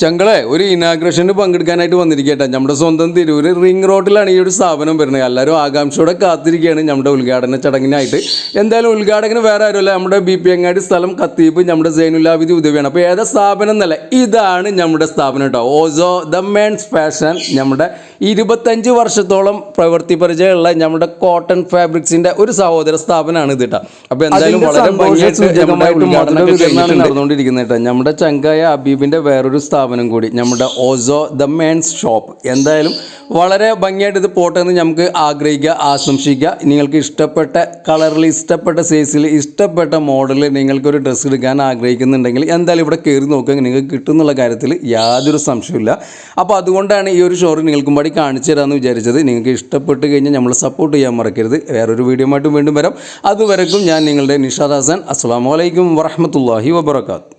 ചങ്കളെ ഒരു ഇനാഗ്രേഷന് പങ്കെടുക്കാനായിട്ട് വന്നിരിക്കട്ടെ. നമ്മുടെ സ്വന്തം തിരൂര് റിംഗ് റോഡിലാണ് ഈ ഒരു സ്ഥാപനം വരുന്നത്. എല്ലാവരും ആകാംക്ഷയോടെ കാത്തിരിക്കുകയാണ് നമ്മുടെ ഉദ്ഘാടന ചടങ്ങിനായിട്ട്. എന്തായാലും ഉദ്ഘാടകന് വേറെ ആരുമല്ല, നമ്മുടെ BP അങ്ങാടി സ്ഥലം ഖത്തീബ് നമ്മുടെ സൈനുലാബിദി ഉദവിയാണ്. അപ്പോൾ ഏതാ സ്ഥാപനം എന്നല്ല, ഇതാണ് നമ്മുടെ സ്ഥാപനം കേട്ടോ. ഓസോ ദ മെൻസ് ഫാഷൻ. നമ്മുടെ 25 വർഷത്തോളം പ്രവൃത്തി പരിചയമുള്ള നമ്മുടെ കോട്ടൺ ഫാബ്രിക്സിന്റെ ഒരു സഹോദര സ്ഥാപനമാണ് ഇത് കേട്ടോ. അപ്പോൾ എന്തായാലും വളരെ നടന്നുകൊണ്ടിരിക്കുന്നത് കേട്ടോ. നമ്മുടെ ചങ്കായ അബീബിന്റെ വേറൊരു സ്ഥാപനം കൂടി, നമ്മുടെ ഓസോ ദ മെൻസ് ഷോപ്പ്. എന്തായാലും വളരെ ഭംഗിയായിട്ട് ഇത് പോട്ടെ എന്ന് നമുക്ക് ആഗ്രഹിക്കുക, ആശംസിക്കുക. നിങ്ങൾക്ക് ഇഷ്ടപ്പെട്ട കളറിൽ, ഇഷ്ടപ്പെട്ട സൈസിൽ, ഇഷ്ടപ്പെട്ട മോഡലിൽ നിങ്ങൾക്കൊരു ഡ്രസ്സ് എടുക്കാൻ ആഗ്രഹിക്കുന്നുണ്ടെങ്കിൽ എന്തായാലും ഇവിടെ കയറി നോക്കുക, നിങ്ങൾക്ക് കിട്ടും എന്നുള്ള കാര്യത്തിൽ യാതൊരു സംശയമില്ല. അപ്പോൾ അതുകൊണ്ടാണ് ഈ ഒരു ഷോറൂം നിങ്ങൾക്കും പാടി കാണിച്ചു തരാമെന്ന് വിചാരിച്ചത്. നിങ്ങൾക്ക് ഇഷ്ടപ്പെട്ട് കഴിഞ്ഞാൽ നമ്മൾ സപ്പോർട്ട് ചെയ്യാൻ മറക്കരുത്. വേറൊരു വീഡിയോ ആയിട്ട് വീണ്ടും വരാം. അതുവരെക്കും ഞാൻ നിങ്ങളുടെ നിഷാദ് ഹസൻ. അസ്സലാമു അലൈക്കും വറഹ്മത്തുള്ളാഹി വബറകാതുഹു.